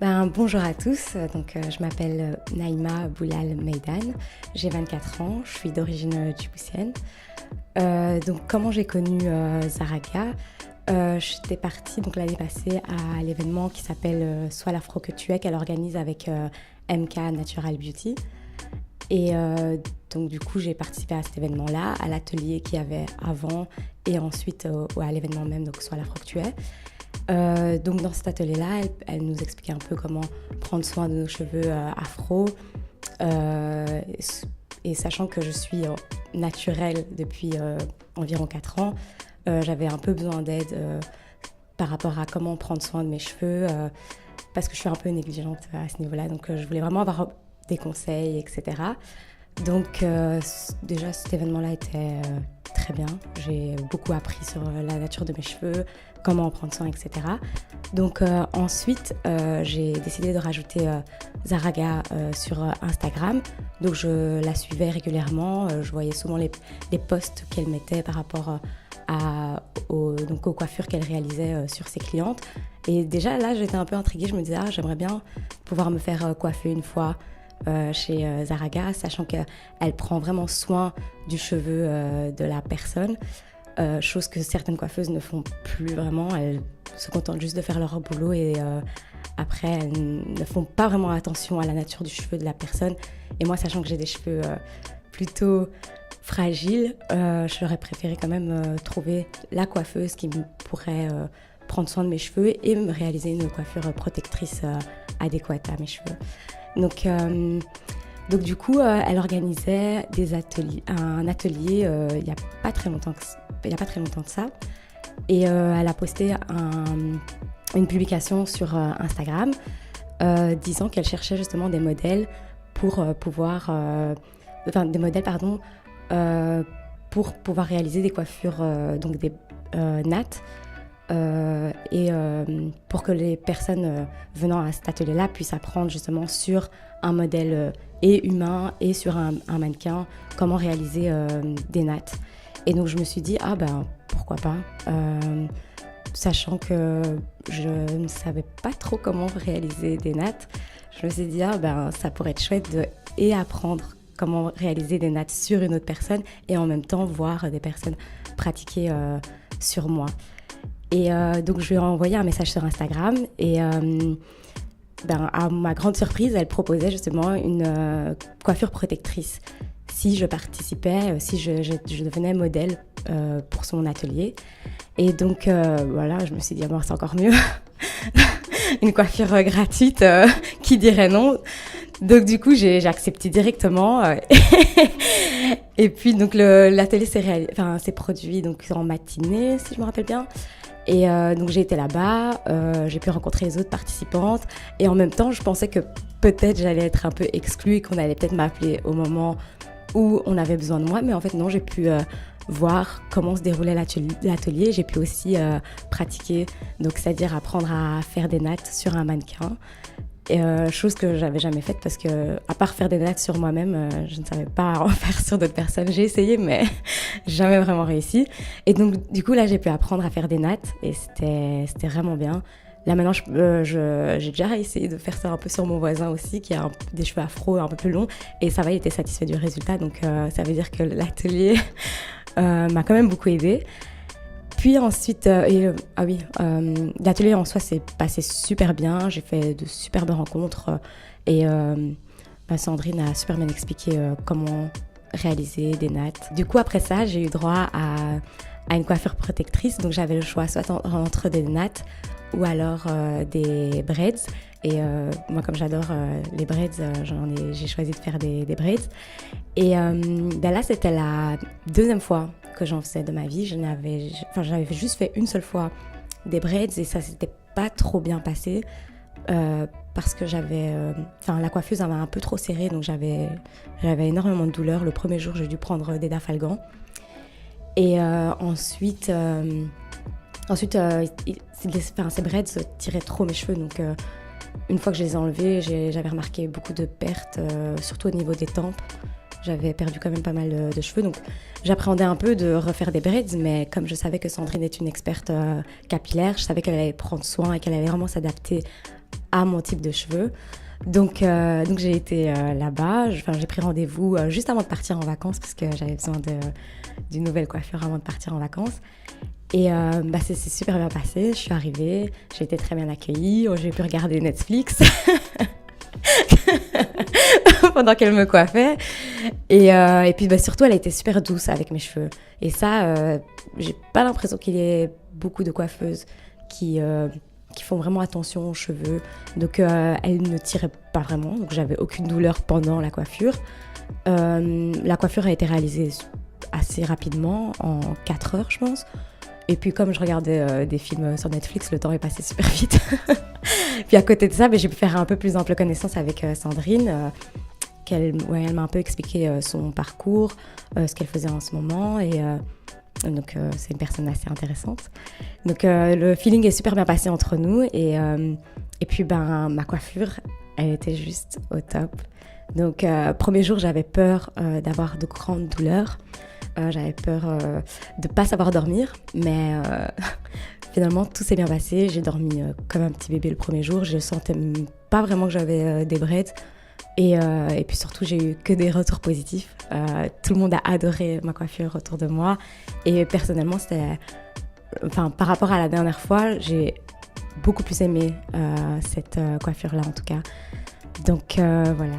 Bonjour à tous, je m'appelle Naïma Boulal Meidan, j'ai 24 ans, je suis d'origine djiboutienne. Comment j'ai connu Zaraga? J'étais partie l'année passée à l'événement qui s'appelle Sois l'afro que tu es, qu'elle organise avec MK Natural Beauty. Du coup, j'ai participé à cet événement-là, à l'atelier qu'il y avait avant et ensuite à l'événement même, donc Sois l'afro que tu es. Dans cet atelier-là, elle nous expliquait un peu comment prendre soin de nos cheveux afro. Et sachant que je suis naturelle depuis environ 4 ans, j'avais un peu besoin d'aide par rapport à comment prendre soin de mes cheveux, parce que je suis un peu négligente à ce niveau-là. Donc je voulais vraiment avoir des conseils, etc. Déjà, cet événement-là était très bien. J'ai beaucoup appris sur la nature de mes cheveux, comment en prendre soin, etc. Ensuite, j'ai décidé de rajouter Zaraga sur Instagram. Donc je la suivais régulièrement. Je voyais souvent les posts qu'elle mettait par rapport aux coiffures qu'elle réalisait sur ses clientes. Et déjà là, j'étais un peu intriguée. Je me disais, j'aimerais bien pouvoir me faire coiffer une fois chez Zaraga, sachant qu'elle prend vraiment soin du cheveu de la personne, chose que certaines coiffeuses ne font plus vraiment. Elles se contentent juste de faire leur boulot et après elles ne font pas vraiment attention à la nature du cheveu de la personne. Et moi, sachant que j'ai des cheveux plutôt fragiles, j'aurais préféré quand même trouver la coiffeuse qui pourrait prendre soin de mes cheveux et me réaliser une coiffure protectrice adéquate à mes cheveux. Du coup, elle organisait un atelier il n'y a pas très longtemps de ça. Et elle a posté une publication sur Instagram disant qu'elle cherchait justement des modèles pour pouvoir réaliser des coiffures, des nattes. Pour que les personnes venant à cet atelier-là puissent apprendre justement sur un modèle et humain et sur un mannequin comment réaliser des nattes. Et donc je me suis dit pourquoi pas, sachant que je ne savais pas trop comment réaliser des nattes. Je me suis dit ça pourrait être chouette apprendre comment réaliser des nattes sur une autre personne et en même temps voir des personnes pratiquer sur moi. Et donc je lui ai envoyé un message sur Instagram et à ma grande surprise, elle proposait justement une coiffure protectrice si je participais, si je devenais modèle pour son atelier. Et donc je me suis dit c'est encore mieux, une coiffure gratuite, qui dirait non. Donc du coup j'ai accepté directement et puis donc l'atelier s'est produit donc en matinée si je me rappelle bien. Et donc j'ai été là-bas, j'ai pu rencontrer les autres participantes et en même temps je pensais que peut-être j'allais être un peu exclue et qu'on allait peut-être m'appeler au moment où on avait besoin de moi, mais en fait non, j'ai pu voir comment se déroulait l'atelier, j'ai pu aussi pratiquer, donc c'est-à-dire apprendre à faire des nattes sur un mannequin. Chose que j'avais jamais faite parce que, à part faire des nattes sur moi-même, je ne savais pas en faire sur d'autres personnes. J'ai essayé, mais jamais vraiment réussi. Et donc, du coup, là, j'ai pu apprendre à faire des nattes et c'était vraiment bien. Là, maintenant, j'ai déjà essayé de faire ça un peu sur mon voisin aussi, qui a des cheveux afro un peu plus longs. Et ça va, il était satisfait du résultat. Donc, ça veut dire que l'atelier m'a quand même beaucoup aidée. Puis ensuite, l'atelier en soi s'est passé super bien, j'ai fait de superbes rencontres et Sandrine a super bien expliqué comment réaliser des nattes. Du coup, après ça, j'ai eu droit à une coiffure protectrice, donc j'avais le choix soit entre des nattes ou alors des braids. Et moi, comme j'adore les braids, j'ai choisi de faire des braids. Et là, c'était la deuxième fois que j'en faisais de ma vie. J'avais juste fait une seule fois des braids et ça s'était pas trop bien passé parce que la coiffeuse avait un peu trop serré, donc j'avais énormément de douleur. Le premier jour, j'ai dû prendre des dafalgans. Et ensuite, ces braids tiraient trop mes cheveux, donc une fois que je les ai enlevés, j'avais remarqué beaucoup de pertes, surtout au niveau des tempes. J'avais perdu quand même pas mal de cheveux, donc j'appréhendais un peu de refaire des braids, mais comme je savais que Sandrine est une experte capillaire, je savais qu'elle allait prendre soin et qu'elle allait vraiment s'adapter à mon type de cheveux. Donc j'ai été là-bas, j'ai pris rendez-vous juste avant de partir en vacances parce que j'avais besoin d'une nouvelle coiffure avant de partir en vacances. Et ça s'est super bien passé, je suis arrivée, j'ai été très bien accueillie, j'ai pu regarder Netflix pendant qu'elle me coiffait. Et puis surtout, elle a été super douce avec mes cheveux. Et ça, j'ai pas l'impression qu'il y ait beaucoup de coiffeuses qui font vraiment attention aux cheveux. Donc elle ne tirait pas vraiment, donc j'avais aucune douleur pendant la coiffure. La coiffure a été réalisée assez rapidement, en 4 heures je pense. Et puis comme je regardais des films sur Netflix, le temps est passé super vite. Puis à côté de ça, j'ai pu faire un peu plus ample connaissance avec Sandrine. Elle m'a un peu expliqué son parcours, ce qu'elle faisait en ce moment. Donc c'est une personne assez intéressante. Donc le feeling est super bien passé entre nous. Et puis ma coiffure, elle était juste au top. Donc premier jour, j'avais peur d'avoir de grandes douleurs. J'avais peur de ne pas savoir dormir, mais finalement tout s'est bien passé. J'ai dormi comme un petit bébé le premier jour. Je ne sentais pas vraiment que j'avais des braids. Et puis surtout, j'ai eu que des retours positifs. Tout le monde a adoré ma coiffure autour de moi. Et personnellement, par rapport à la dernière fois, j'ai beaucoup plus aimé cette coiffure-là en tout cas. Donc voilà.